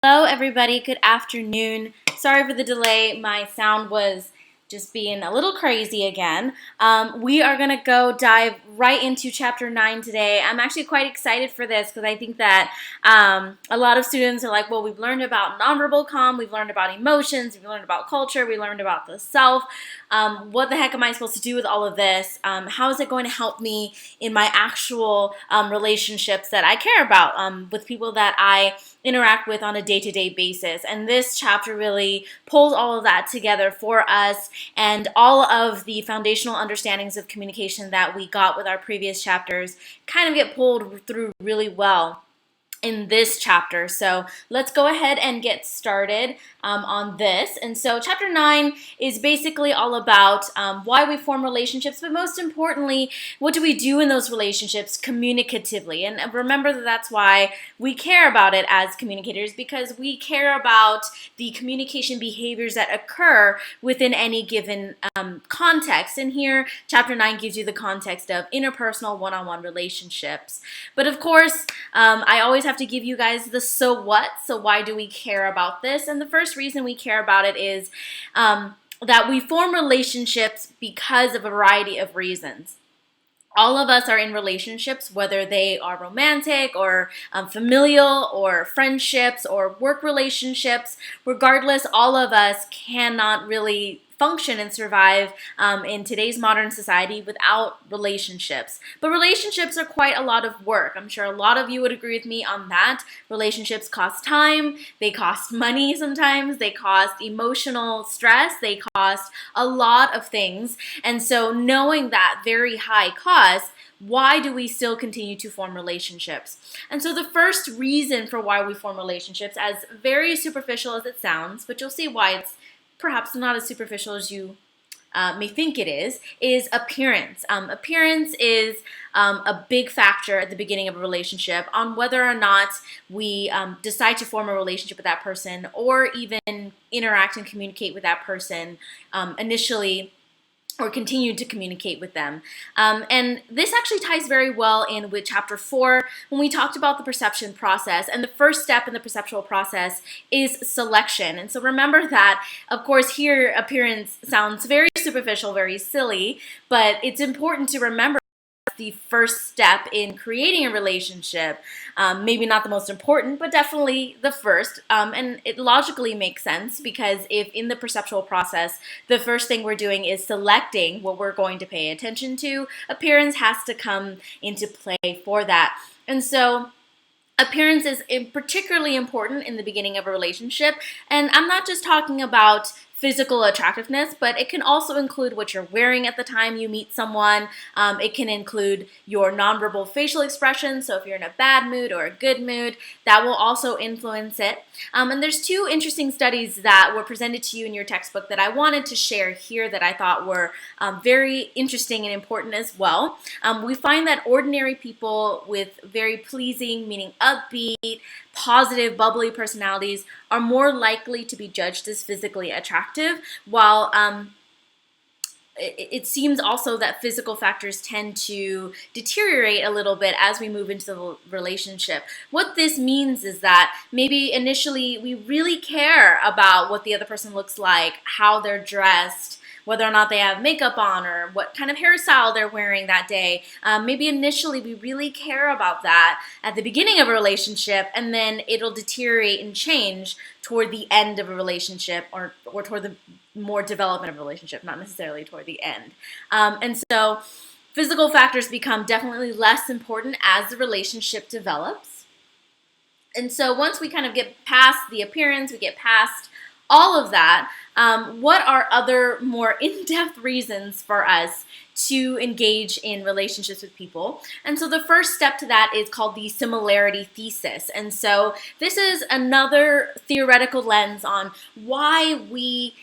Hello, everybody. Good afternoon. Sorry for the delay. My sound was just being a little crazy again. We are going to go dive right into Chapter 9 today. I'm actually quite excited for this because I think that a lot of students are like, well, we've learned about nonverbal comm, we've learned about emotions, we've learned about culture, we learned about the self. What the heck am I supposed to do with all of this? How is it going to help me in my actual relationships that I care about with people that I interact with on a day-to-day basis? And this chapter really pulls all of that together for us, and all of the foundational understandings of communication that we got with our previous chapters kind of get pulled through really well in this chapter. So let's go ahead and get started on this. And so chapter 9 is basically all about why we form relationships, but most importantly, what do we do in those relationships communicatively? And remember that that's why we care about it as communicators, because we care about the communication behaviors that occur within any given context. And here, chapter 9 gives you the context of interpersonal one-on-one relationships. But of course, I always have to give you guys the so what. So why do we care about this? And the first reason we care about it is that we form relationships because of a variety of reasons. All of us are in relationships, whether they are romantic or familial or friendships or work relationships. Regardless, all of us cannot really function and survive in today's modern society without relationships. But relationships are quite a lot of work. I'm sure a lot of you would agree with me on that. Relationships cost time, they cost money sometimes, they cost emotional stress, they cost a lot of things. And so knowing that very high cost, why do we still continue to form relationships? And so the first reason for why we form relationships, as very superficial as it sounds, but you'll see why it's perhaps not as superficial as you may think it is appearance. Appearance is a big factor at the beginning of a relationship on whether or not we decide to form a relationship with that person or even interact and communicate with that person initially, or continue to communicate with them. And this actually ties very well in with chapter 4 when we talked about the perception process. And the first step in the perceptual process is selection. And so remember that, of course, here appearance sounds very superficial, very silly, but it's important to remember the first step in creating a relationship. Maybe not the most important, but definitely the first. And it logically makes sense, because if in the perceptual process, the first thing we're doing is selecting what we're going to pay attention to, appearance has to come into play for that. And so appearance is particularly important in the beginning of a relationship. And I'm not just talking about physical attractiveness, but it can also include what you're wearing at the time you meet someone. It can include your nonverbal facial expression. So if you're in a bad mood or a good mood, that will also influence it. And there's two interesting studies that were presented to you in your textbook that I wanted to share here that I thought were very interesting and important as well. We find that ordinary people with very pleasing, meaning upbeat, positive, bubbly personalities are more likely to be judged as physically attractive, while it seems also that physical factors tend to deteriorate a little bit as we move into the relationship. What this means is that maybe initially we really care about what the other person looks like, how they're dressed, whether or not they have makeup on, or what kind of hairstyle they're wearing that day. Maybe initially we really care about that at the beginning of a relationship, and then it'll deteriorate and change toward the end of a relationship, or toward the more development of a relationship, not necessarily toward the end. And so physical factors become definitely less important as the relationship develops. And so once we kind of get past the appearance, we get past all of that, what are other more in-depth reasons for us to engage in relationships with people? And so the first step to that is called the Similarity Thesis. And so this is another theoretical lens on why we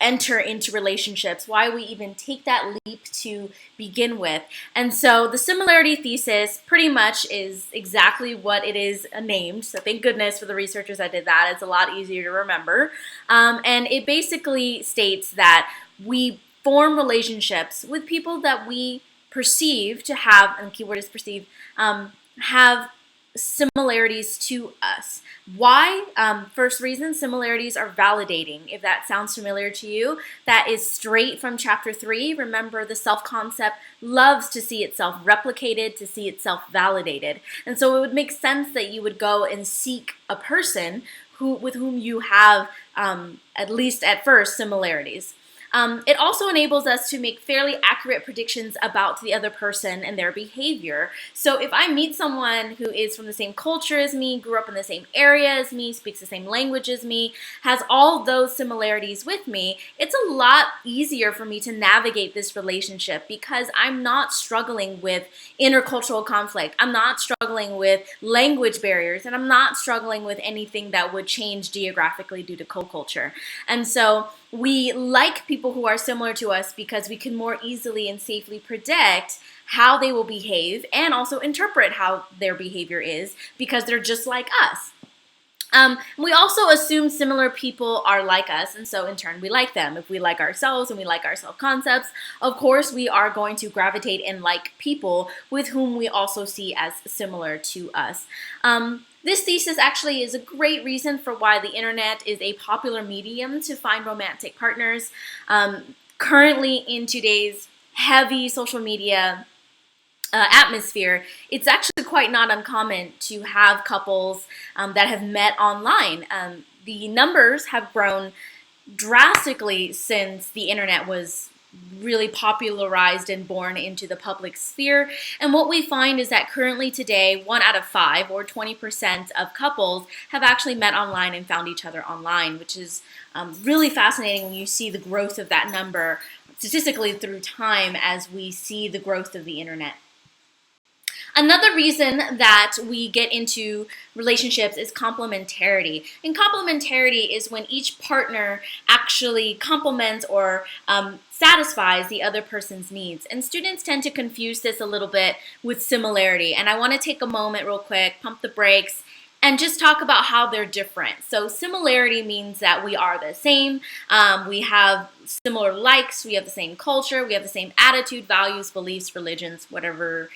enter into relationships, why we even take that leap to begin with. And so the Similarity Thesis pretty much is exactly what it is named. So thank goodness for the researchers that did that. It's a lot easier to remember. And it basically states that we form relationships with people that we perceive to have, and the keyword is perceive, have similarities to us. Why? First reason, similarities are validating. If that sounds familiar to you, that is straight from chapter 3. Remember, the self-concept loves to see itself replicated, to see itself validated. And so it would make sense that you would go and seek a person with whom you have, at least at first, similarities. It also enables us to make fairly accurate predictions about the other person and their behavior. So if I meet someone who is from the same culture as me, grew up in the same area as me, speaks the same language as me, has all those similarities with me, it's a lot easier for me to navigate this relationship because I'm not struggling with intercultural conflict. I'm not struggling with language barriers, and I'm not struggling with anything that would change geographically due to co-culture. And so we like people who are similar to us because we can more easily and safely predict how they will behave and also interpret how their behavior is because they're just like us. We also assume similar people are like us, and so in turn we like them. If we like ourselves and we like our self-concepts, of course we are going to gravitate and like people with whom we also see as similar to us. This thesis actually is a great reason for why the internet is a popular medium to find romantic partners. Currently, in today's heavy social media atmosphere, it's actually quite not uncommon to have couples that have met online. The numbers have grown drastically since the internet was really popularized and born into the public sphere. And what we find is that currently today, 1 out of 5 or 20% of couples have actually met online and found each other online, which is really fascinating when you see the growth of that number statistically through time as we see the growth of the internet. Another reason that we get into relationships is complementarity. And complementarity is when each partner actually complements or satisfies the other person's needs. And students tend to confuse this a little bit with similarity. And I want to take a moment real quick, pump the brakes, and just talk about how they're different. So similarity means that we are the same, we have similar likes, we have the same culture, we have the same attitude, values, beliefs, religions, whatever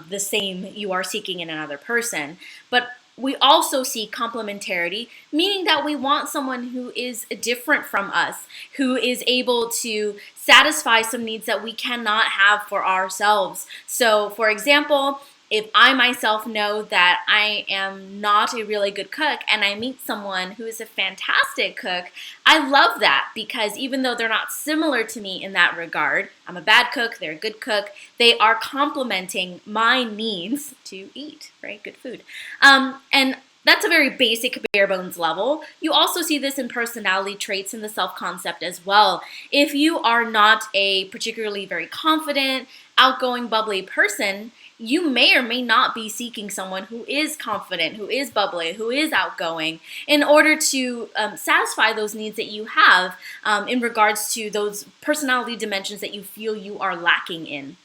the same you are seeking in another person. But we also see complementarity, meaning that we want someone who is different from us, who is able to satisfy some needs that we cannot have for ourselves. So, for example, if I myself know that I am not a really good cook and I meet someone who is a fantastic cook, I love that because even though they're not similar to me in that regard, I'm a bad cook, they're a good cook, they are complementing my needs to eat, right? Good food. And that's a very basic bare bones level. You also see this in personality traits in the self-concept as well. If you are not a particularly very confident, outgoing, bubbly person, you may or may not be seeking someone who is confident, who is bubbly, who is outgoing in order to satisfy those needs that you have in regards to those personality dimensions that you feel you are lacking in.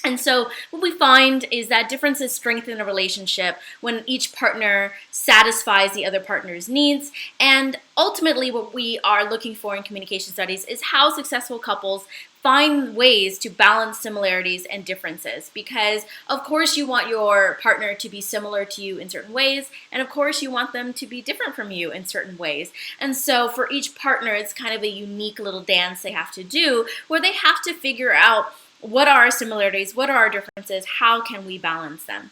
And so what we find is that differences strengthen a relationship when each partner satisfies the other partner's needs. And ultimately what we are looking for in communication studies is how successful couples find ways to balance similarities and differences, because of course you want your partner to be similar to you in certain ways, and of course you want them to be different from you in certain ways. And so for each partner, it's kind of a unique little dance they have to do where they have to figure out what are our similarities, what are our differences, how can we balance them.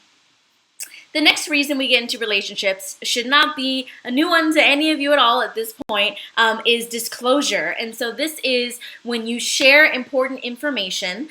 The next reason we get into relationships should not be a new one to any of you at all at this point, is disclosure. And so this is when you share important information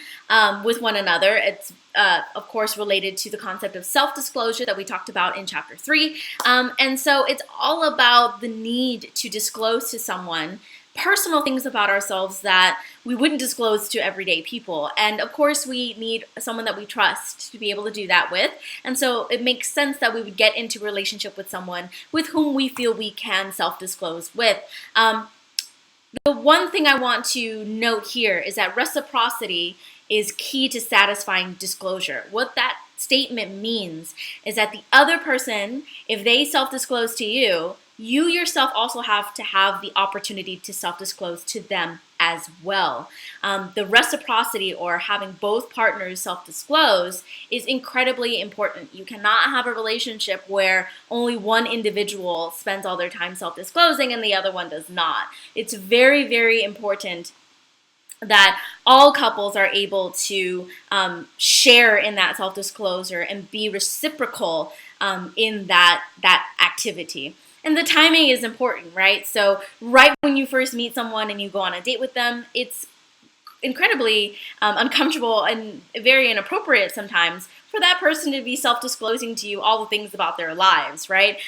with one another. It's of course related to the concept of self-disclosure that we talked about in chapter 3. And so it's all about the need to disclose to someone personal things about ourselves that we wouldn't disclose to everyday people. And of course we need someone that we trust to be able to do that with. And so it makes sense that we would get into a relationship with someone with whom we feel we can self-disclose with. The one thing I want to note here is that reciprocity is key to satisfying disclosure. What that statement means is that the other person, if they self-disclose to you, you yourself also have to have the opportunity to self-disclose to them as well. The reciprocity, or having both partners self-disclose, is incredibly important. You cannot have a relationship where only one individual spends all their time self-disclosing and the other one does not. It's very, very important that all couples are able to share in that self-disclosure and be reciprocal in that activity. And the timing is important, right? So right when you first meet someone and you go on a date with them, it's incredibly uncomfortable and very inappropriate sometimes for that person to be self-disclosing to you all the things about their lives, right?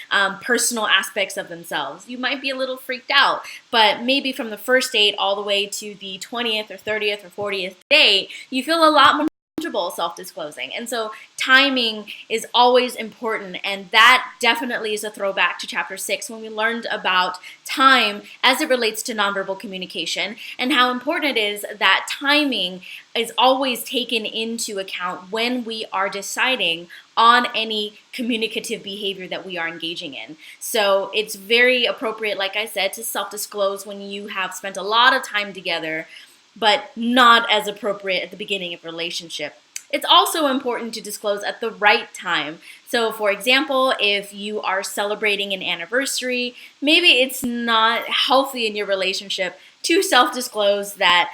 Personal aspects of themselves. You might be a little freaked out, but maybe from the first date all the way to the 20th or 30th or 40th date, you feel a lot more comfortable self-disclosing. And so timing is always important, and that definitely is a throwback to chapter 6 when we learned about time as it relates to nonverbal communication and how important it is that timing is always taken into account when we are deciding on any communicative behavior that we are engaging in. So it's very appropriate, like I said, to self-disclose when you have spent a lot of time together, but not as appropriate at the beginning of a relationship. It's also important to disclose at the right time. So for example, if you are celebrating an anniversary, maybe it's not healthy in your relationship to self-disclose that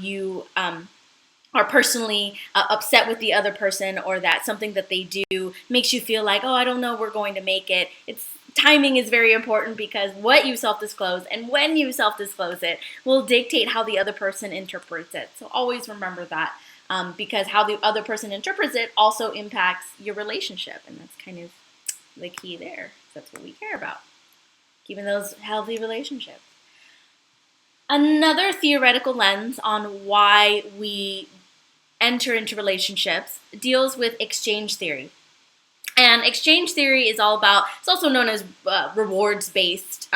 you are personally upset with the other person, or that something that they do makes you feel like, oh, I don't know, we're going to make it. Timing is very important, because what you self-disclose and when you self-disclose it will dictate how the other person interprets it. So always remember that, because how the other person interprets it also impacts your relationship, and that's kind of the key there. That's what we care about, keeping those healthy relationships. Another theoretical lens on why we enter into relationships deals with exchange theory. And exchange theory is all about, it's also known as rewards-based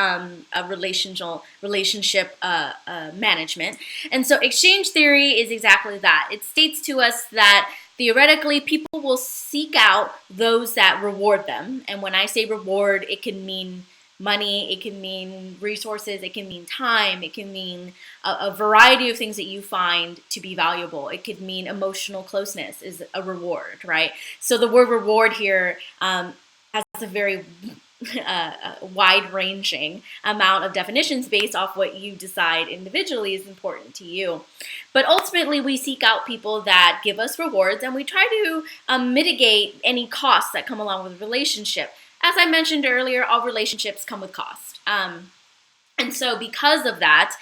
relationship management. And so exchange theory is exactly that. It states to us that theoretically people will seek out those that reward them. And when I say reward, it can mean money, it can mean resources, it can mean time, it can mean a variety of things that you find to be valuable. It could mean emotional closeness is a reward, right? So the word reward here has a very wide-ranging amount of definitions based off what you decide individually is important to you. But ultimately, we seek out people that give us rewards, and we try to mitigate any costs that come along with a relationship. As I mentioned earlier, all relationships come with cost. And so because of that,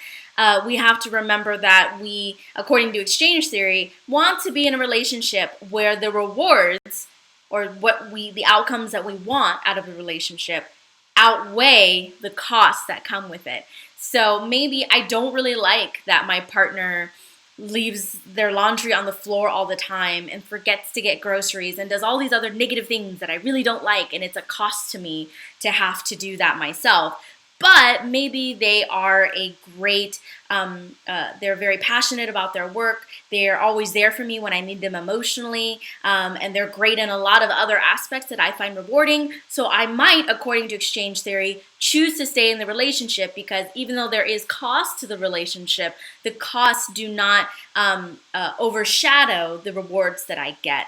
we have to remember that we, according to exchange theory, want to be in a relationship where the rewards, or the outcomes that we want out of a relationship, outweigh the costs that come with it. So maybe I don't really like that my partner leaves their laundry on the floor all the time and forgets to get groceries and does all these other negative things that I really don't like, and it's a cost to me to have to do that myself. But maybe they are a great, they're very passionate about their work. They're always there for me when I need them emotionally, and they're great in a lot of other aspects that I find rewarding. So I might, according to exchange theory, choose to stay in the relationship, because even though there is cost to the relationship, the costs do not overshadow the rewards that I get.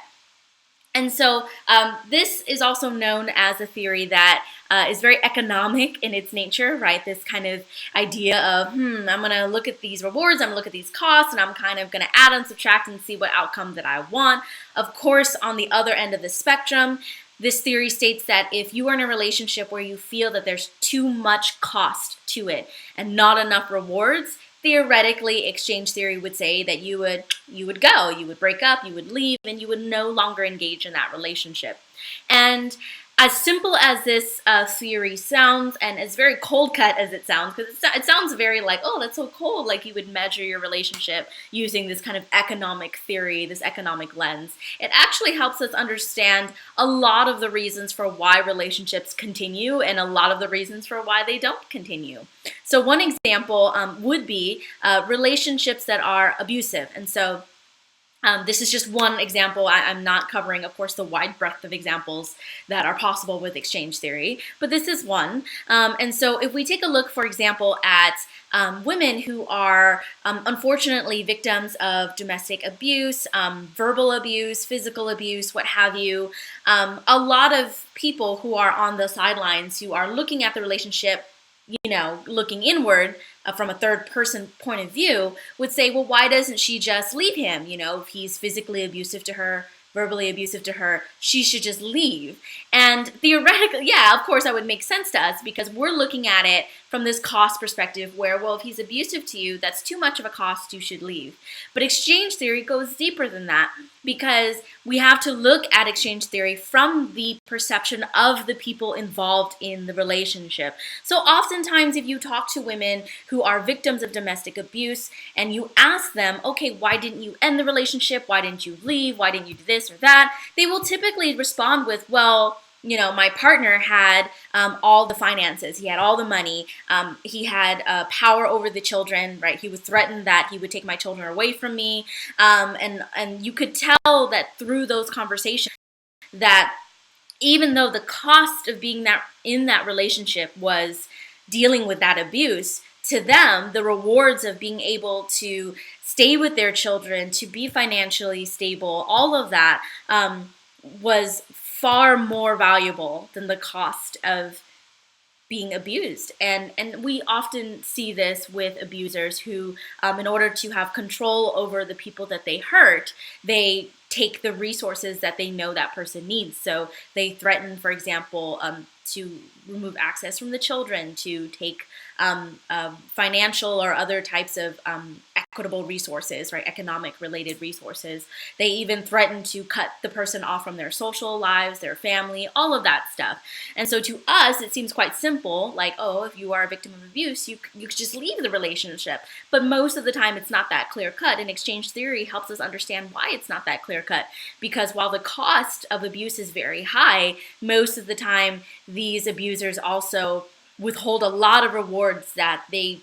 And so this is also known as a theory that is very economic in its nature, right? This kind of idea of, I'm going to look at these rewards, I'm going to look at these costs, and I'm kind of going to add and subtract and see what outcome that I want. Of course, on the other end of the spectrum, this theory states that if you are in a relationship where you feel that there's too much cost to it and not enough rewards, theoretically, exchange theory would say that you would go, you would break up, you would leave, and you would no longer engage in that relationship. And as simple as this theory sounds, and as very cold cut as it sounds, because it sounds very like, oh, that's so cold, like you would measure your relationship using this kind of economic theory, this economic lens. It actually helps us understand a lot of the reasons for why relationships continue and a lot of the reasons for why they don't continue. So one example would be relationships that are abusive. And so This is just one example. I'm not covering, of course, the wide breadth of examples that are possible with exchange theory, but this is one. And so if we take a look, for example, at women who are unfortunately victims of domestic abuse, verbal abuse, physical abuse, what have you, a lot of people who are on the sidelines, who are looking at the relationship, looking inward from a third person point of view, would say, well, why doesn't she just leave him? If he's physically abusive to her, verbally abusive to her, she should just leave. And theoretically, yeah, of course, that would make sense to us because we're looking at it from this cost perspective where, well, if he's abusive to you, that's too much of a cost, you should leave. But exchange theory goes deeper than that because we have to look at exchange theory from the perception of the people involved in the relationship. So oftentimes if you talk to women who are victims of domestic abuse and you ask them, okay, why didn't you end the relationship? Why didn't you leave? Why didn't you do this or that? They will typically respond with, well, my partner had all the finances. He had all the money. He had power over the children, right? He was threatened that he would take my children away from me. And you could tell that through those conversations that even though the cost of being in that relationship was dealing with that abuse, to them, the rewards of being able to stay with their children, to be financially stable, all of that was far more valuable than the cost of being abused. And we often see this with abusers who, in order to have control over the people that they hurt, they take the resources that they know that person needs. So they threaten, for example, to remove access from the children, to take financial or other types of equitable resources, right? Economic related resources. They even threaten to cut the person off from their social lives, their family, all of that stuff. And so to us, it seems quite simple, like, oh, if you are a victim of abuse, you could just leave the relationship. But most of the time, it's not that clear cut. And exchange theory helps us understand why it's not that clear cut. Because while the cost of abuse is very high, most of the time, these abusers also withhold a lot of rewards that the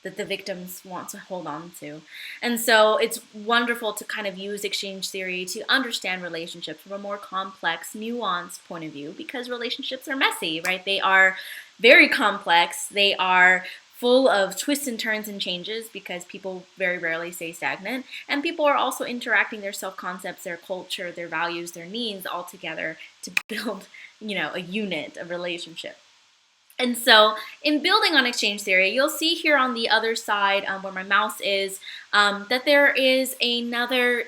victims want to hold on to. And so it's wonderful to kind of use exchange theory to understand relationships from a more complex, nuanced point of view, because relationships are messy, right? They are very complex. They are full of twists and turns and changes because people very rarely stay stagnant. And people are also interacting their self-concepts, their culture, their values, their needs all together to build, a unit, a relationship. And so in building on exchange theory, you'll see here on the other side where my mouse is that there is another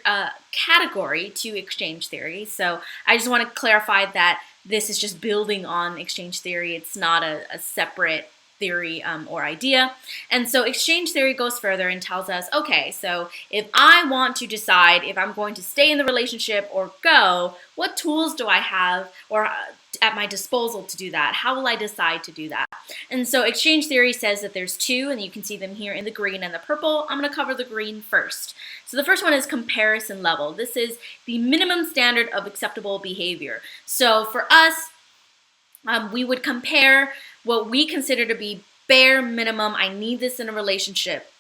category to exchange theory. So I just want to clarify that this is just building on exchange theory. It's not a separate theory or idea. And so exchange theory goes further and tells us, okay, so if I want to decide if I'm going to stay in the relationship or go, what tools do I have or at my disposal to do that? How will I decide to do that? And so exchange theory says that there's two, and you can see them here in the green and the purple. I'm going to cover the green first. So the first one is comparison level. This is the minimum standard of acceptable behavior. So for us, we would compare what we consider to be bare minimum. I need this in a relationship.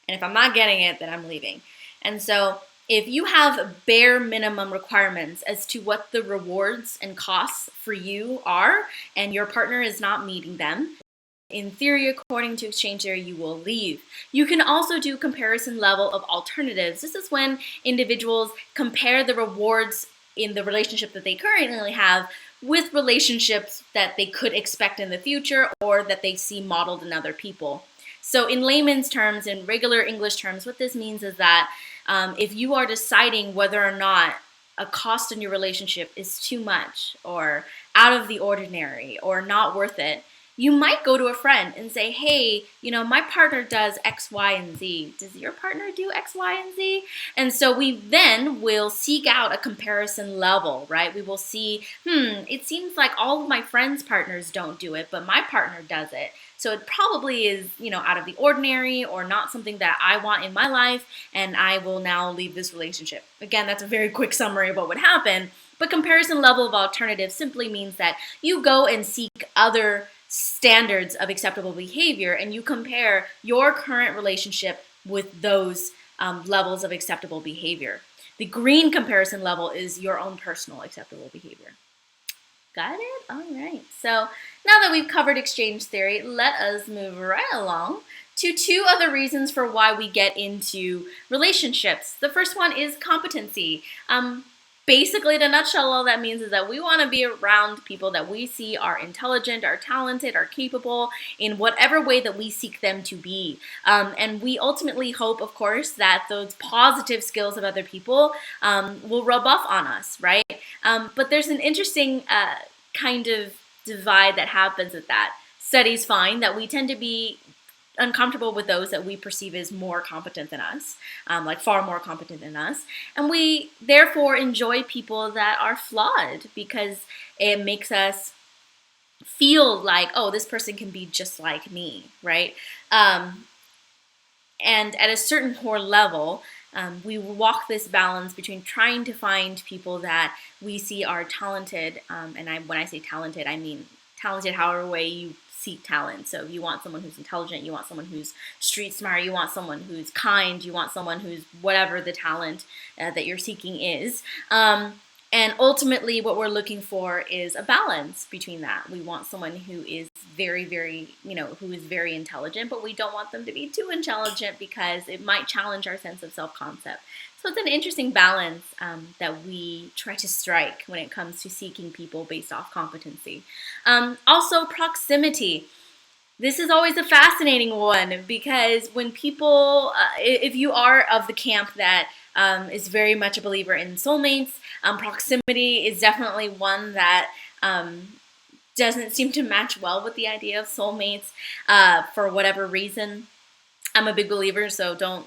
And if I'm not getting it, then I'm leaving. And so if you have bare minimum requirements as to what the rewards and costs for you are, and your partner is not meeting them, in theory, according to exchange theory, you will leave. You can also do comparison level of alternatives. This is when individuals compare the rewards in the relationship that they currently have with relationships that they could expect in the future or that they see modeled in other people. So in layman's terms, in regular English terms, what this means is that if you are deciding whether or not a cost in your relationship is too much or out of the ordinary or not worth it, you might go to a friend and say, hey, my partner does X, Y, and Z. Does your partner do X, Y, and Z? And so we then will seek out a comparison level, right? We will see, it seems like all of my friends' partners don't do it, but my partner does it. So it probably is, out of the ordinary or not something that I want in my life, and I will now leave this relationship. Again, that's a very quick summary of what would happen, but comparison level of alternatives simply means that you go and seek other standards of acceptable behavior and you compare your current relationship with those levels of acceptable behavior. The green comparison level is your own personal acceptable behavior. Got it? All right. So now that we've covered exchange theory, let us move right along to two other reasons for why we get into relationships. The first one is competency. Basically, in a nutshell, all that means is that we want to be around people that we see are intelligent, are talented, are capable in whatever way that we seek them to be. And we ultimately hope, of course, that those positive skills of other people will rub off on us, right? But there's an interesting kind of divide that happens with that. Studies find that we tend to be uncomfortable with those that we perceive as more competent than us, like far more competent than us. And we therefore enjoy people that are flawed because it makes us feel like, oh, this person can be just like me, right? And at a certain core level, we walk this balance between trying to find people that we see are talented, and when I say talented, I mean talented however way you seek talent. So you want someone who's intelligent, you want someone who's street smart, you want someone who's kind, you want someone who's whatever the talent that you're seeking is. And ultimately what we're looking for is a balance between that. We want someone who is very, very, who is very intelligent, but we don't want them to be too intelligent because it might challenge our sense of self-concept. So it's an interesting balance that we try to strike when it comes to seeking people based off competency. Also, proximity. This is always a fascinating one because when people, if you are of the camp that is very much a believer in soulmates, proximity is definitely one that doesn't seem to match well with the idea of soulmates for whatever reason. I'm a big believer, so don't,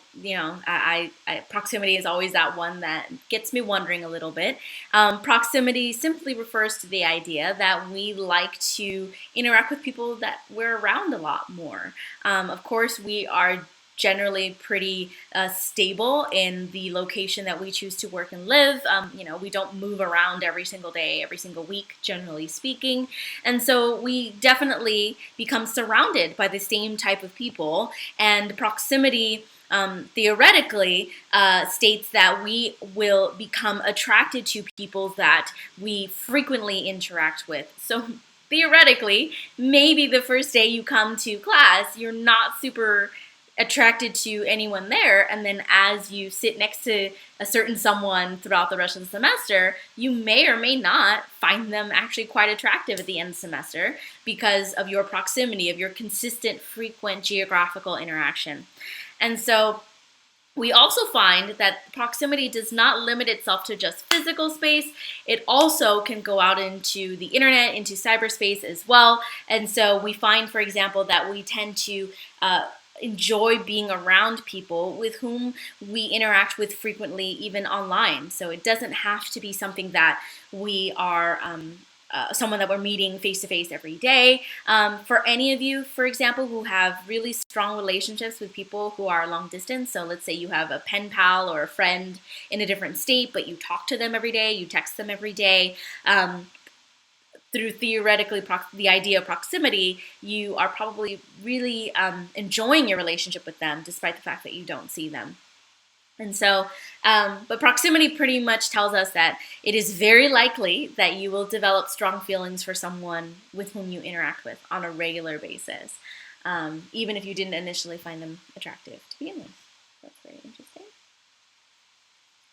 proximity is always that one that gets me wondering a little bit. Proximity simply refers to the idea that we like to interact with people that we're around a lot more. Of course, we are generally pretty stable in the location that we choose to work and live. We don't move around every single day, every single week, generally speaking. And so we definitely become surrounded by the same type of people. And proximity theoretically states that we will become attracted to people that we frequently interact with. So theoretically, maybe the first day you come to class, you're not super attracted to anyone there, and then as you sit next to a certain someone throughout the rest of the semester, you may or may not find them actually quite attractive at the end of the semester because of your proximity, of your consistent, frequent geographical interaction. And so we also find that proximity does not limit itself to just physical space. It also can go out into the internet, into cyberspace as well. And so we find, for example, that we tend to enjoy being around people with whom we interact with frequently, even online. So it doesn't have to be something that we are someone that we're meeting face-to-face every day. For any of you, for example, who have really strong relationships with people who are long distance, so let's say you have a pen pal or a friend in a different state, but you talk to them every day, you text them every day, through theoretically the idea of proximity, you are probably really enjoying your relationship with them despite the fact that you don't see them. And so, but proximity pretty much tells us that it is very likely that you will develop strong feelings for someone with whom you interact with on a regular basis, even if you didn't initially find them attractive to begin with. That's very interesting.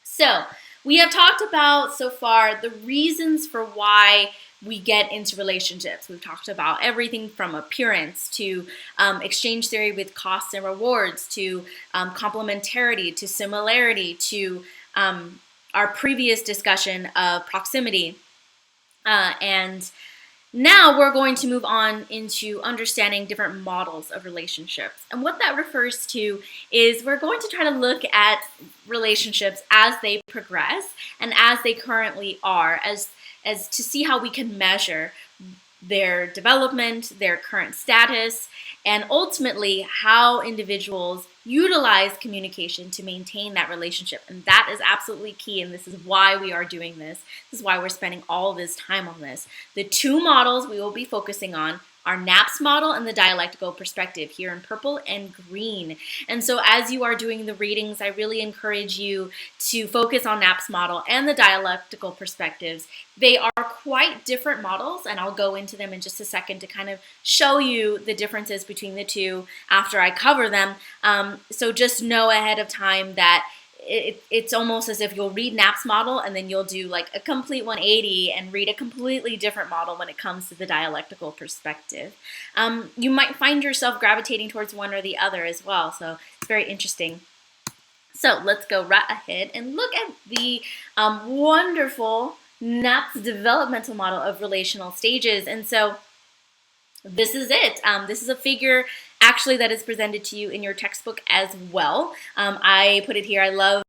So, we have talked about so far the reasons for why we get into relationships. We've talked about everything from appearance to exchange theory with costs and rewards to complementarity to similarity to our previous discussion of proximity. And now we're going to move on into understanding different models of relationships. And what that refers to is we're going to try to look at relationships as they progress and as they currently are, as to see how we can measure their development, their current status, and ultimately how individuals utilize communication to maintain that relationship. And that is absolutely key, and this is why we are doing this. This is why we're spending all this time on this. The two models we will be focusing on our NAPS model and the dialectical perspective here in purple and green. And so as you are doing the readings, I really encourage you to focus on NAPS model and the dialectical perspectives. They are quite different models, and I'll go into them in just a second to kind of show you the differences between the two after I cover them. So just know ahead of time that it's almost as if you'll read NAPS model and then you'll do like a complete 180 and read a completely different model when it comes to the dialectical perspective. You might find yourself gravitating towards one or the other as well, so it's very interesting. So let's go right ahead and look at the wonderful NAPS developmental model of relational stages. And so this is it. This is a figure actually that is presented to you in your textbook as well. I put it here. I love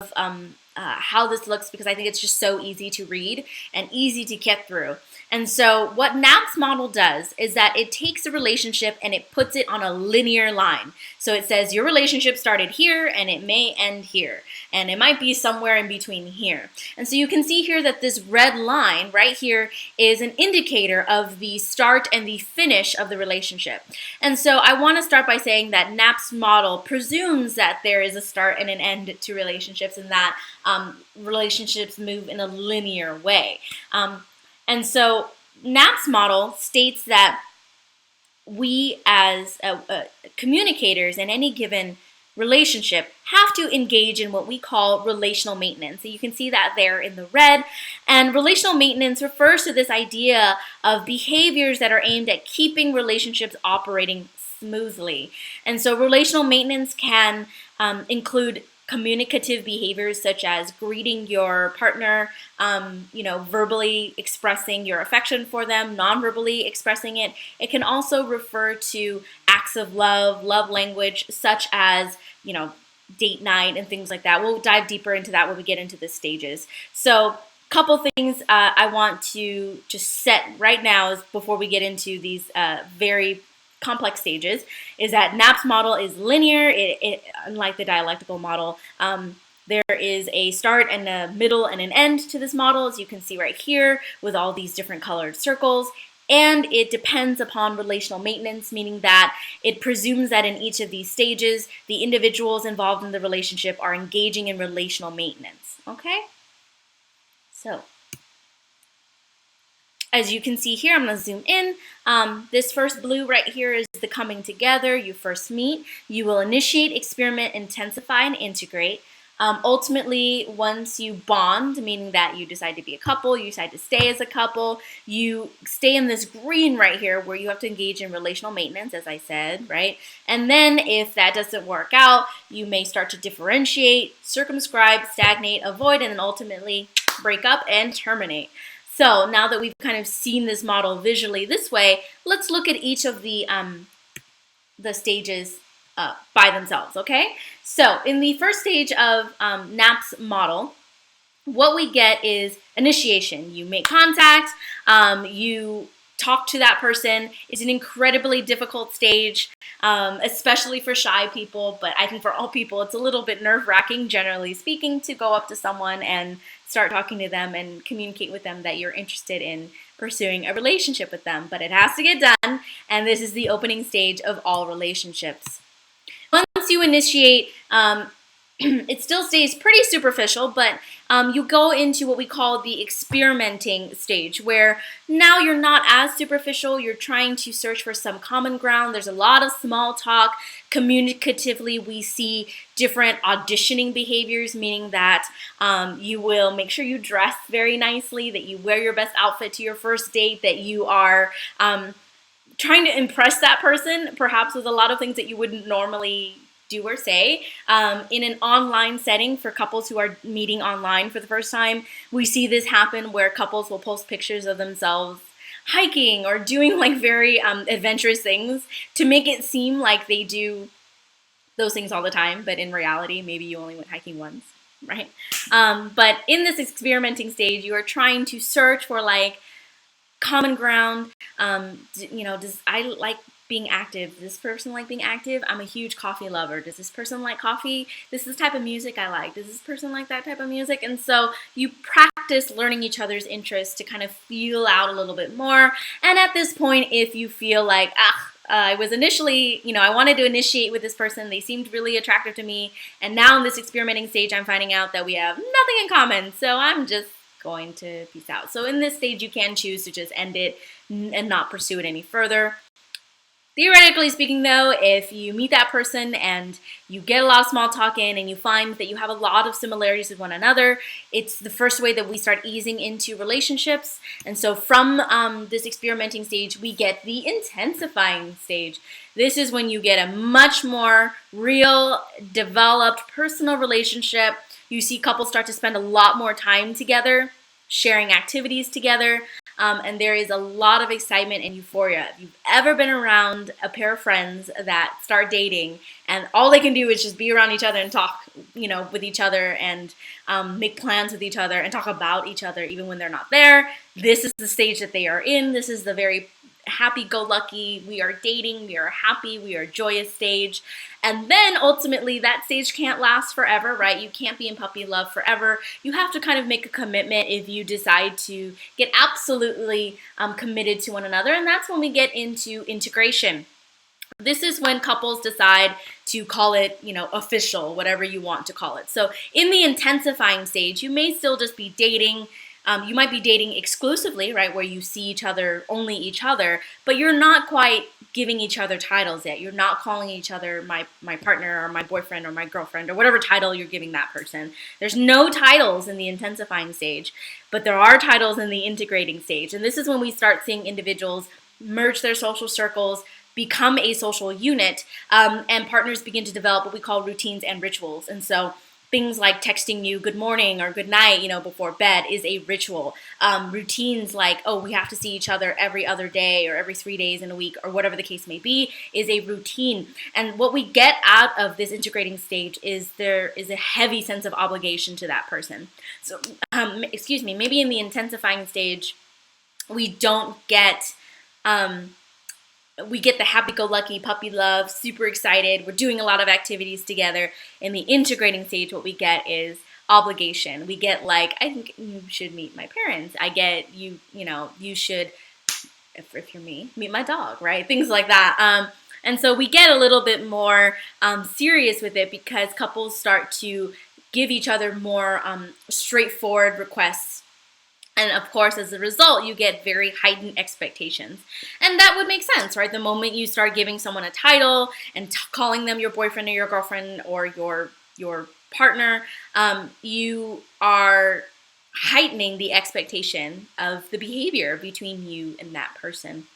how this looks because I think it's just so easy to read and easy to get through. And so what NAPS model does is that it takes a relationship and it puts it on a linear line. So it says your relationship started here and it may end here. And it might be somewhere in between here. And so you can see here that this red line right here is an indicator of the start and the finish of the relationship. And so I want to start by saying that NAPS model presumes that there is a start and an end to relationships and that relationships move in a linear way. And so NAPS model states that we as communicators in any given relationship have to engage in what we call relational maintenance. So you can see that there in the red. And relational maintenance refers to this idea of behaviors that are aimed at keeping relationships operating smoothly. And so relational maintenance can include communicative behaviors such as greeting your partner, verbally expressing your affection for them, non-verbally expressing it. It can also refer to acts of love, love language, such as, date night and things like that. We'll dive deeper into that when we get into the stages. So couple things I want to just set right now is before we get into these very complex stages is that NAPS model is linear. Unlike the dialectical model, there is a start and a middle and an end to this model, as you can see right here with all these different colored circles. And it depends upon relational maintenance, meaning that it presumes that in each of these stages, the individuals involved in the relationship are engaging in relational maintenance. Okay? So, as you can see here, I'm going to zoom in. This first blue right here is the coming together. You first meet. You will initiate, experiment, intensify, and integrate. Ultimately, once you bond, meaning that you decide to be a couple, you decide to stay as a couple, you stay in this green right here where you have to engage in relational maintenance, as I said, right? And then if that doesn't work out, you may start to differentiate, circumscribe, stagnate, avoid, and then ultimately break up and terminate. So now that we've kind of seen this model visually this way, let's look at each of the stages by themselves, okay? So in the first stage of NAPS model, what we get is initiation. You make contact, you talk to that person. It's an incredibly difficult stage, especially for shy people, but I think for all people, it's a little bit nerve-wracking, generally speaking, to go up to someone and start talking to them and communicate with them that you're interested in pursuing a relationship with them. But it has to get done, and this is the opening stage of all relationships. Once you initiate, it still stays pretty superficial, but you go into what we call the experimenting stage, where now you're not as superficial. You're trying to search for some common ground. There's a lot of small talk. Communicatively, we see different auditioning behaviors, meaning that you will make sure you dress very nicely, that you wear your best outfit to your first date, that you are trying to impress that person, perhaps with a lot of things that you wouldn't normally do or say. In an online setting for couples who are meeting online for the first time, we see this happen where couples will post pictures of themselves hiking or doing like very adventurous things to make it seem like they do those things all the time, but in reality, maybe you only went hiking once, right? But in this experimenting stage, you are trying to search for like common ground. Does I like being active? Does this person like being active? I'm a huge coffee lover. Does this person like coffee? This is the type of music I like. Does this person like that type of music? And so you practice learning each other's interests to kind of feel out a little bit more. And at this point, if you feel like, I was initially, I wanted to initiate with this person. They seemed really attractive to me. And now in this experimenting stage, I'm finding out that we have nothing in common. So I'm just going to peace out. So in this stage, you can choose to just end it and not pursue it any further. Theoretically speaking, though, if you meet that person and you get a lot of small talk in and you find that you have a lot of similarities with one another, it's the first way that we start easing into relationships. And so from this experimenting stage, we get the intensifying stage. This is when you get a much more real, developed personal relationship. You see couples start to spend a lot more time together, sharing activities together. And there is a lot of excitement and euphoria. If you've ever been around a pair of friends that start dating and all they can do is just be around each other and talk, with each other and make plans with each other and talk about each other even when they're not there, this is the stage that they are in. This is the very happy-go-lucky, we are dating, we are happy, we are joyous stage. And then ultimately that stage can't last forever, right? You can't be in puppy love forever. You have to kind of make a commitment if you decide to get absolutely committed to one another. And that's when we get into integration. This is when couples decide to call it, official, whatever you want to call it. So in the intensifying stage, you may still just be dating. You might be dating exclusively, right, where you see each other, only each other, but you're not quite giving each other titles yet. You're not calling each other my partner or my boyfriend or my girlfriend or whatever title you're giving that person. There's no titles in the intensifying stage, but there are titles in the integrating stage. And this is when we start seeing individuals merge their social circles, become a social unit, and partners begin to develop what we call routines and rituals. And so things like texting you good morning or good night, before bed is a ritual. Routines like, we have to see each other every other day or every 3 days in a week or whatever the case may be is a routine. And what we get out of this integrating stage is there is a heavy sense of obligation to that person. So, maybe in the intensifying stage, we don't get... we get the happy-go-lucky puppy love, super excited. We're doing a lot of activities together. In the integrating stage, what we get is obligation. We get I think you should meet my parents. I get you should, if you're me, meet my dog, right? Things like that. And so we get a little bit more serious with it because couples start to give each other more straightforward requests. And of course, as a result, you get very heightened expectations. And that would make sense, right? The moment you start giving someone a title and calling them your boyfriend or your girlfriend or your partner, you are heightening the expectation of the behavior between you and that person.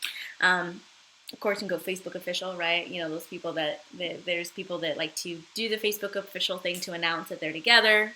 Of course, you can go Facebook official, right? Those people there's people that like to do the Facebook official thing to announce that they're together.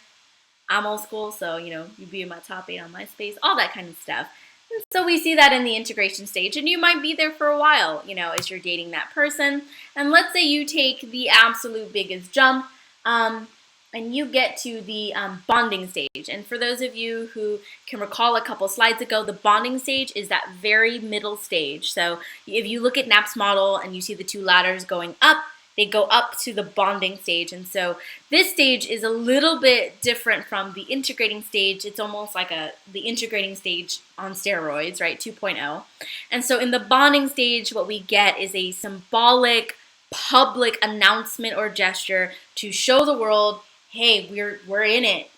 I'm old school, so, you be in my top 8 on MySpace, all that kind of stuff. And so we see that in the integration stage, and you might be there for a while, as you're dating that person. And let's say you take the absolute biggest jump, and you get to the bonding stage. And for those of you who can recall a couple slides ago, the bonding stage is that very middle stage. So if you look at Knapp's model and you see the two ladders going up, they go up to the bonding stage. And so this stage is a little bit different from the integrating stage. It's almost like the integrating stage on steroids, right? 2.0. And so in the bonding stage, what we get is a symbolic public announcement or gesture to show the world, hey, we're in it.